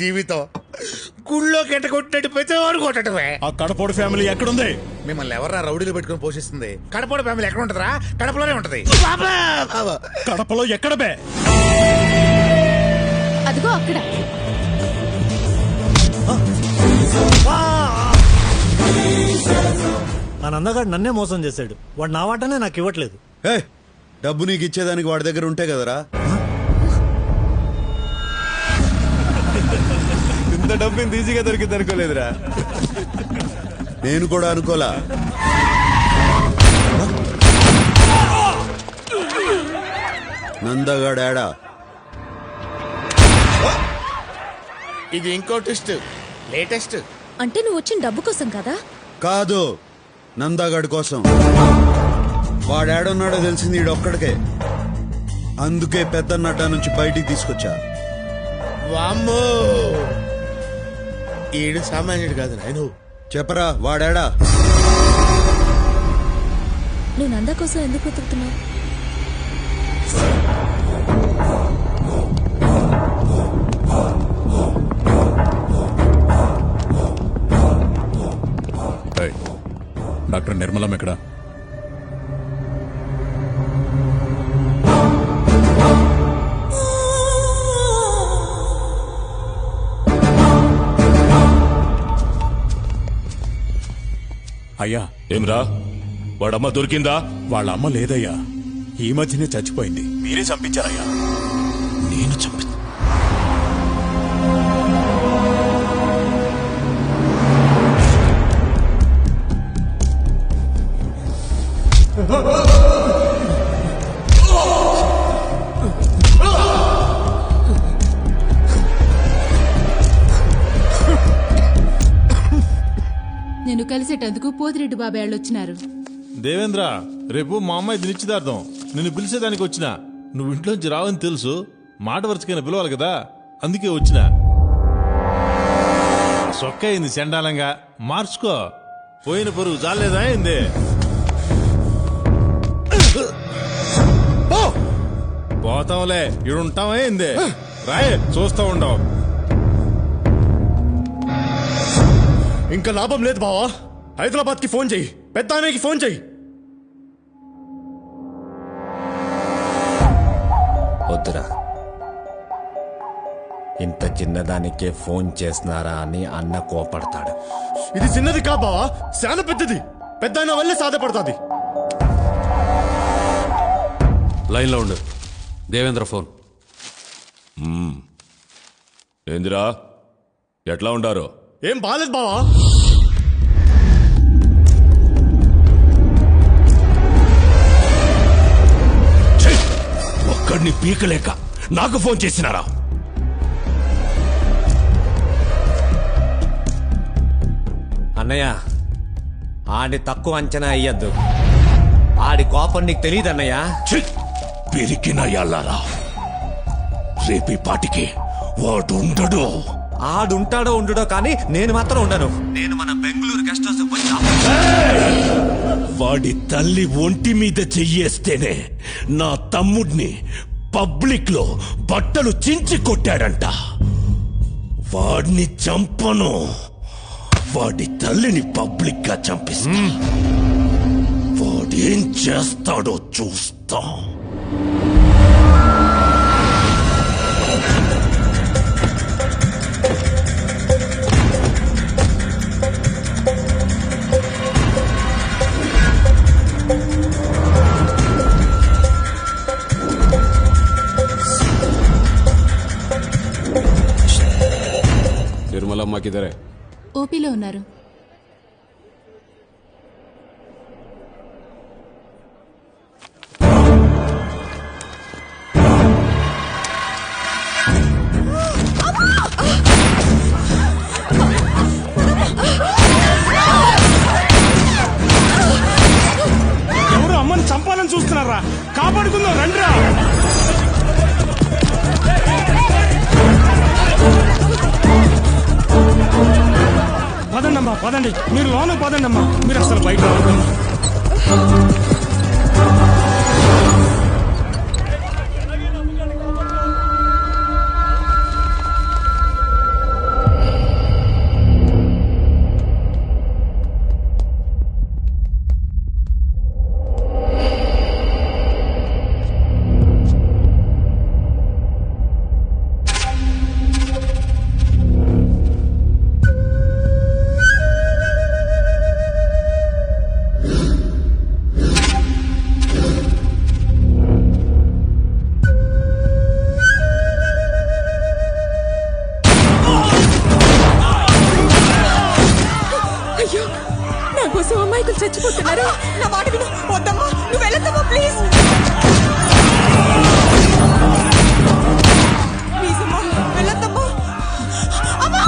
జీవితం. గుళ్ళో కెట్టగొట్టినట్టు ప్రతివాడు కొట్టడమే. ఆ కడపోడు ఫ్యామిలీ ఎక్కడుంది? మిమ్మల్ని ఎవర్రా రౌడీలు పెట్టుకుని పోషిస్తుంది? కడపడ ఫ్యామిలీ ఎక్కడ ఉంటదిరా? కడపలోనే ఉంటది. కడపలో ఎక్కడ బే? అదిగో అక్కడ. ఆ నందగాడు నన్నే మోసం చేశాడు. వాడు నా వాటనే నాకు ఇవ్వట్లేదు. డబ్బు నీకు ఇచ్చేదానికి వాడి దగ్గర ఉంటే కదరా. ఇంత డబ్బు ఇంత ఈజీగా దొరికింది అనుకోలేదురా. నేను కూడా అనుకోలా. నందగాడా? ఇది ఇంకో ట్విస్ట్, లేటెస్ట్. అంటే నువ్వు వచ్చిన డబ్బు కోసం కదా? కాదు, నందగాడి కోసం. వాడేడున్నాడో తెలిసింది ఈడొక్కడికే. అందుకే పెద్దన్నడ్డ నుంచి బయటికి తీసుకొచ్చా. వామ్మో, ఈడు సామాన్యుడు కాదు నాయను. చెప్పరా, వాడాడా? నువ్వు నంద కోసం ఎందుకు వెతుకుతున్నావు? డాక్టర్ నిర్మలం ఎక్కడ? అయ్యా. ఏమ్రా, వాడమ్మ దొరికిందా? వాళ్ళ అమ్మ లేదయ్యా, ఈ మధ్యనే చచ్చిపోయింది. మీరే చంపించారయ్యా. నేను చంపి నేను కలిసేటందుకు పోతిరెడ్డి బాబాయ్ వచ్చినారు. దేవేంద్ర, రేపు మా అమ్మాయి నిశ్చితార్థం. నిన్ను పిలిచేదానికి వచ్చిన. నువ్వు ఇంట్లోంచి రావని తెలుసు. మాట వరుసకైనా పిలవాలి కదా, అందుకే వచ్చిన. సొక్క అయింది చండాలంగా. మార్చుకో. పోయిన పరుగు జాలేదా అయింది. పోతాంలే, ఇడుంటావా అయింది. రాయ్, చూస్తా ఉండవు. ఇంకా లాభం లేదు బావా. హైదరాబాద్ కి ఫోన్ చెయ్యి, పెద్దానికి ఫోన్ చెయ్యి. వద్దురా, ఇంత చిన్నదానికే ఫోన్ చేస్తున్నారా అని అన్న కోపడతాడు. ఇది చిన్నది కా బావా, చాలా పెద్దది. పెద్దాయన వల్లే సాధ్యపడుతుంది. లైన్లో ఉండు. దేవేంద్ర ఫోన్. ఏందిరా, ఎట్లా ఉండారు? ఏం బాలేదు బావా. ఒక్కడిని పీకలేక నాకు ఫోన్ చేసినారా? అన్నయ్య, ఆడి తక్కువ అంచనా అయ్యద్దు. ఆడి కోపం నీకు తెలియదు అన్నయ్య. పెరికిన ఎల్లారా, రేపీ పాటికి వాడు ఉండడు. ఆడుంటాడో ఉండడో కానీ నేను మాత్రం ఉండను. నేను మన బెంగళూరు గెస్ట్ హౌస్ పోయి వాడి తల్లి ఒంటి మీద చెయ్యేస్తేనే నా తమ్ముడిని పబ్లిక్ లో బట్టలు చించి కొట్టాడంట. వాడిని చంపను, వాడి తల్లిని పబ్లిక్ గా చంపిస్తా. వాడేం చేస్తాడో చూస్తా. నిర్మలమ్మ కిదరే? ఓపీలో ఉన్నారు. ఎవరు అమ్మని చంపాలని చూస్తున్నారా? కాపాడుకుందాం రండిరా. పదండమ్మా, పదండి. మీరు లోన పదండమ్మా, మీరు అసలు బయట రావద్దు. నా మాట విను. వద్దమ్మా, నువ్వు వెళ్ళొద్దమ్మా, ప్లీజ్ ప్లీజ్ అమ్మా, వెళ్ళొద్దమ్మా. అమ్మా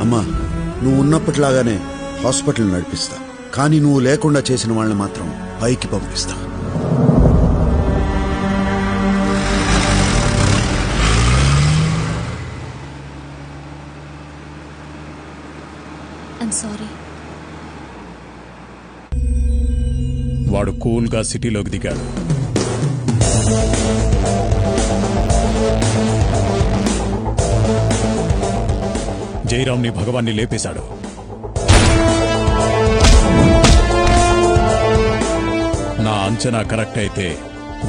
అమ్మా, నువ్వు ఉన్నప్పటిలాగానే హాస్పిటల్ నడిపిస్తా, కానీ నువ్వు లేకుండా చేసిన వాళ్ళని మాత్రం పైకి పంపిస్తా. I'm sorry. వాడు కూల్గా సిటీలోకి దిగాడు. జయరామ్ని భగవాన్ని లేపేశాడు. నా అంచనా కరెక్ట్ అయితే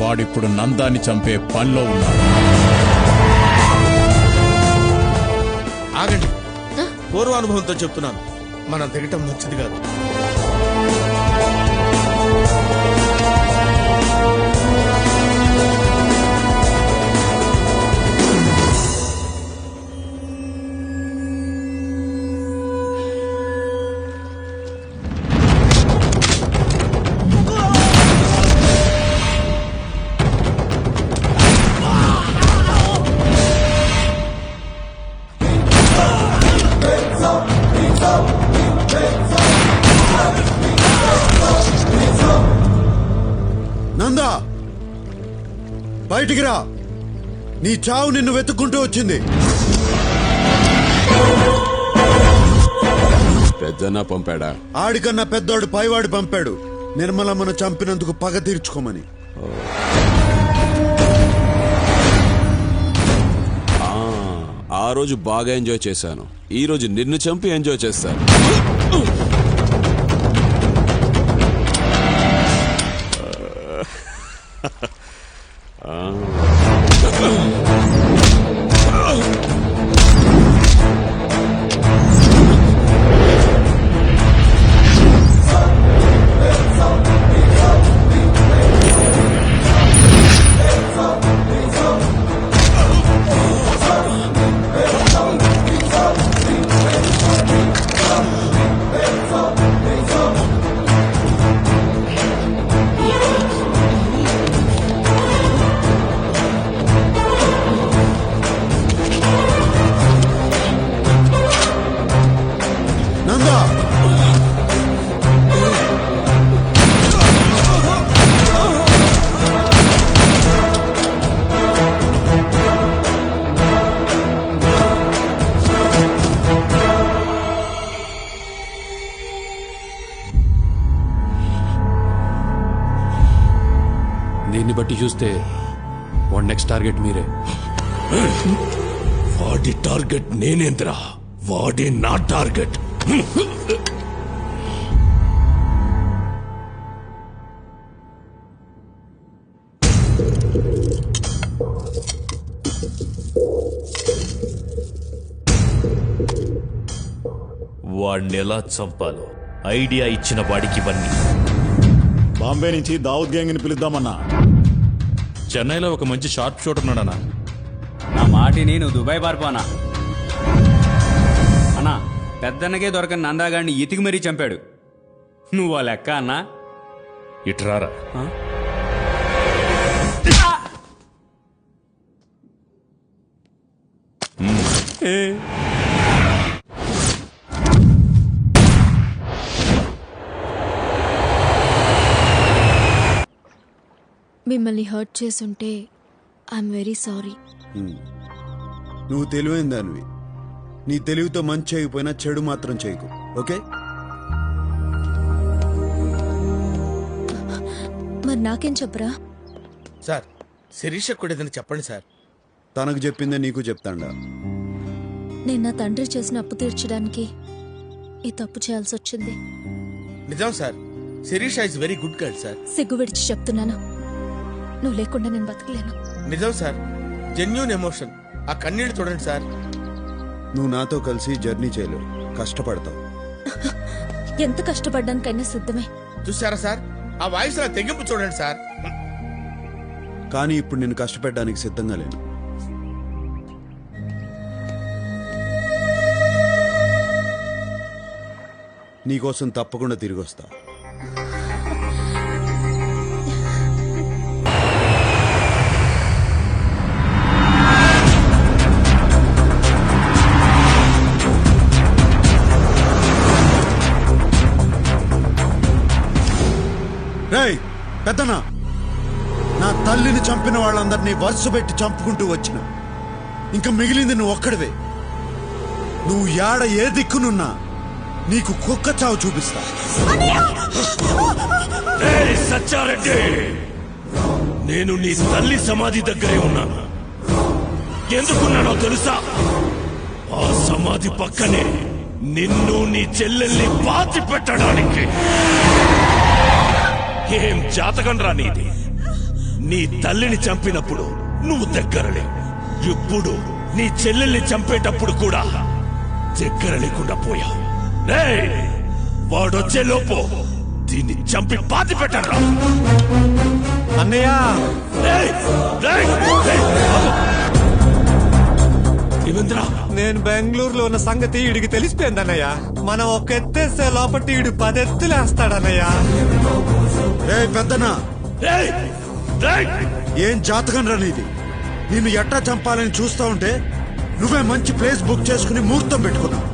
వాడిప్పుడు నందాన్ని చంపే పనిలో ఉన్నాడు. ఆగండి, పూర్వానుభవంతో చెప్తున్నాను, మనం దిగటం మంచిది కాదు. నందా, బయటికి రా. నీ చావు నిన్ను వెతుక్కుంటూ వచ్చింది. పెద్దన్న పంపాడా? ఆడికన్నా పెద్దోడు పైవాడు పంపాడు, నిర్మలమ్మను చంపినందుకు పగ తీర్చుకోమని. ఆ రోజు బాగా ఎంజాయ్ చేశాను, ఈ రోజు నిన్ను చంపి ఎంజాయ్ చేస్తాను. దీన్ని బట్టి చూస్తే వాడి నెక్స్ట్ టార్గెట్ మీరే. వాడి టార్గెట్ నేనేంద్రా, వాడే నా టార్గెట్. వాడిని ఎలా చంపాలో ఐడియా ఇచ్చిన వాడికి ఇవన్నీ. బాంబే నుంచి దావుద్ గ్యాంగ్ ని పిలుద్దామన్నా. చెన్నైలో ఒక మంచి షార్ప్ షూటర్ ఉన్నాడన్నా. నా మాటిని నువ్వు దుబాయ్ పారిపోనా అన్నా. పెద్దన్నకే దొరకని నందాగాడిని ఇతికి మరీ చంపాడు. నువ్వు ఆ లెక్క అన్నా. ఇట్రారా. మిమ్మల్ని హర్ట్ చేసుంటే ఐఎమ్ వెరీ సారీ. నువ్వు తెలివైన దానివి. నీ తెలివితో మంచి చేయకపోయినా చెడు మాత్రం చేయకు, ఓకే? మరి నాకేం చెప్పరా? సార్ శిరీష కూడా ఏదైనా చెప్పండి సార్. తనకు చెప్పిందే నీకు చెప్తాండా. నేను నా తండ్రి చేసిన అప్పు తీర్చడానికి ఈ తప్పు చేయాల్సి వచ్చింది. నిజం sir, Shirisha is very good girl sir. సిగ్గు విడిచి చెప్తున్నాను, నువ్వు లేకుండా నేను బతకలేను. నిజం సార్, జెన్యూన్ ఎమోషన్. ఆ కన్నీళ్ళు చూడండి సార్. నువ్వు నాతో కలిసి జర్నీ చేయలేవు, కష్టపడతావు. ఎంత కష్టపడ్డానికైనా సిద్ధమే. చూసారా సార్, ఆ వాయిస్ నా తెగింపు చూడండి సార్. కానీ ఇప్పుడు నేను కష్టపెట్టడానికి సిద్ధంగా లేను. నీకోసం తప్పకుండా తిరిగి వస్తా. రేయ్ పెద్దనా, నా తల్లిని చంపిన వాళ్ళందరినీ వరుస పెట్టి చంపుకుంటూ వచ్చిన. ఇంకా మిగిలింది నువ్వు ఒక్కడివే. నువ్వు యాడ ఏ దిక్కునున్నా నీకు కుక్క చావు చూపిస్తా. సచ్చారెడ్డి, నేను నీ తల్లి సమాధి దగ్గరే ఉన్నాను. ఎందుకున్నానో తెలుసా? ఆ సమాధి పక్కనే నిన్ను నీ చెల్లెల్ని పాతి పెట్టడానికి. ఏం జాతకం రా నీది? నీ తల్లిని చంపినప్పుడు నువ్వు దగ్గరలే. ఇప్పుడు నీ చెల్లెల్ని చంపేటప్పుడు కూడా దగ్గర లేకుండా పోయావు. వాడొచ్చే లోపు దీన్ని చంపి పాతి పెట్టరా. అన్నయ్య, నేను బెంగళూరులో ఉన్న సంగతి వీడికి తెలిసిపోయింది అన్నయ్య. మనం ఒక ఎత్తేస్తే లోపల వీడు 10 ఎత్తులేస్తాడన్నయ్య. రే పెద్దనా, ఏం జాతకం రా నీది? నిన్ను ఎట్టా చంపాలని చూస్తా ఉంటే నువ్వే మంచి ప్లేస్ బుక్ చేసుకుని ముహూర్తం పెట్టుకున్నావు.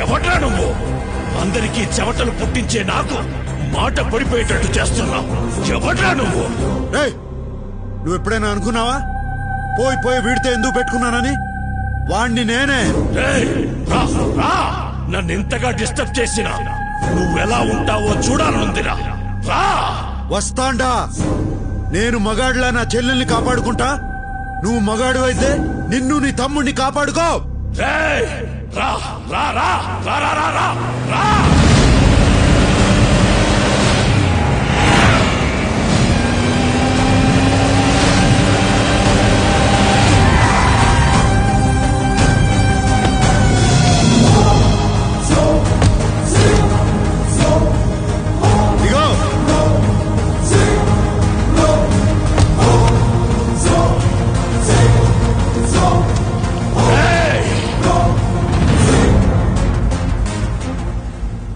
ఎవడ్రా నువ్వు? అందరికీ చెమటలు పుట్టించే నాకు మాట పడిపోయేటట్టు చేస్తున్నావు. ఎవడ్రా నువ్వు? నువ్వు ఎప్పుడైనా అనుకున్నావా పోయి పోయి వీడితే ఎందుకు పెట్టుకున్నానని? వాణ్ణి నేనే. నన్ను ఇంతగా డిస్టర్బ్ చేసినా నువ్వెలా ఉంటావో చూడాలనుందిరా. వస్తాండా. నేను మగాడిలా నా చెల్లెల్ని కాపాడుకుంటా. నువ్వు మగాడు అయితే నిన్ను నీ తమ్ముడిని కాపాడుకో. రా రా రా రా రా రా రా రా.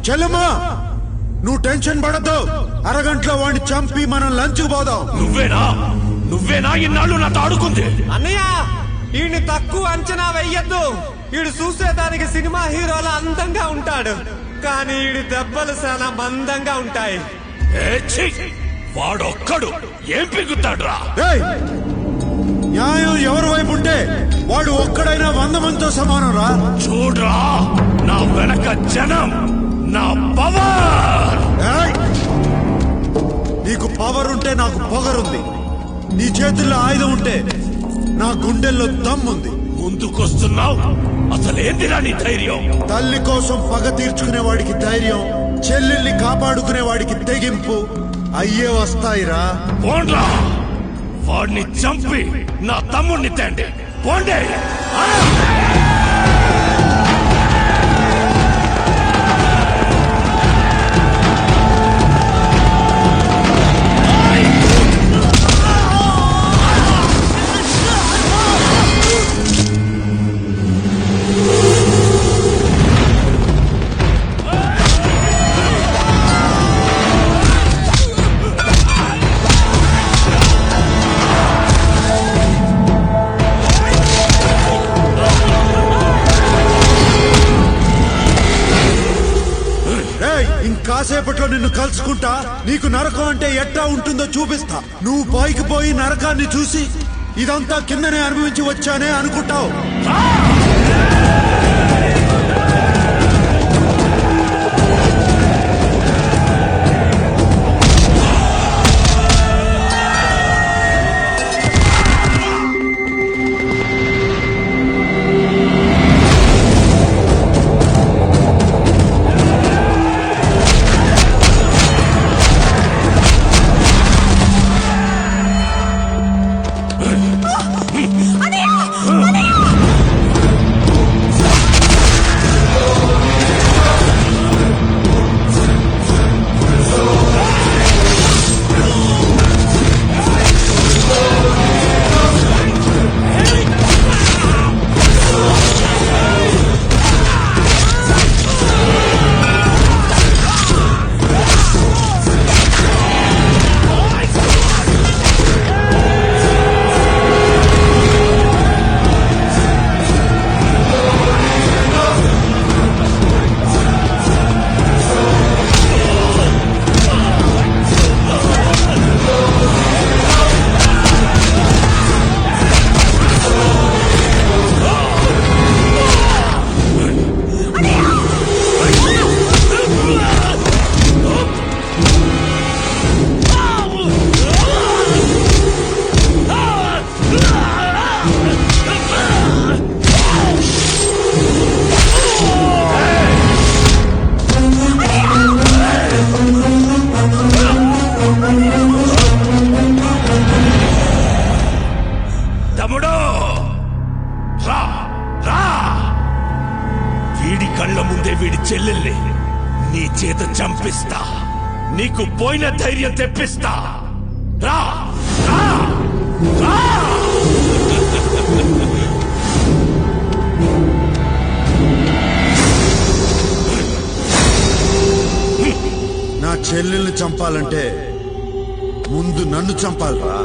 చెల్లమ్మా, నువ్వు టెన్షన్ పడద్దు. అరగంటలో వాడిని చంపి మనం లంచ్కి పోదాం. నువ్వేనా ఇన్నాళ్ళు నాతో ఆడుకుంది? అన్నయ్య, వీడిని తక్కువ అంచనా వెయ్యొద్దు. వీడు చూసేదానికి సినిమా హీరోల అందంగా ఉంటాడు, కానీ వీడి దెబ్బలు చాలా మందంగా ఉంటాయి. వాడొక్కడు ఏం పిగుతాడ్రా? న్యాయం ఎవరి వైపు ఉంటే వాడు ఒక్కడైనా 100 మందితో సమానం రా. చూడ్రా, నా వెనక జనం, నా పవర్. నీకు పవర్ ఉంటే నాకు పొగరుంది. నీ చేతుల్లో ఆయుధం ఉంటే నా గుండెల్లో దమ్ముంది. ముందుకొస్తున్నావు, అసలేందిరా నీ ధైర్యం? తల్లి కోసం పగ తీర్చుకునే వాడికి ధైర్యం, చెల్లెల్ని కాపాడుకునే వాడికి తెగింపు అయ్యే వస్తాయిరా. పోండ్రా, వాడిని చంపి నా తమ్ముడిని తేండి. పోండి. నిన్ను కలుసుకుంటా, నీకు నరకం అంటే ఎట్లా ఉంటుందో చూపిస్తా. నువ్వు పైకి పోయి నరకాన్ని చూసి ఇదంతా కిందనే అనుభవించి వచ్చానే అనుకుంటావు. తమ్ముడు రా రా, వీడి కళ్ళ ముందే వీడి చెల్లెల్ని నీ చేత చంపిస్తా, నీకు పోయిన ధైర్యం తెప్పిస్తా. రా రా రా. నా చెల్లెల్ని చంపాలంటే ముందు నన్ను చంపాలరా.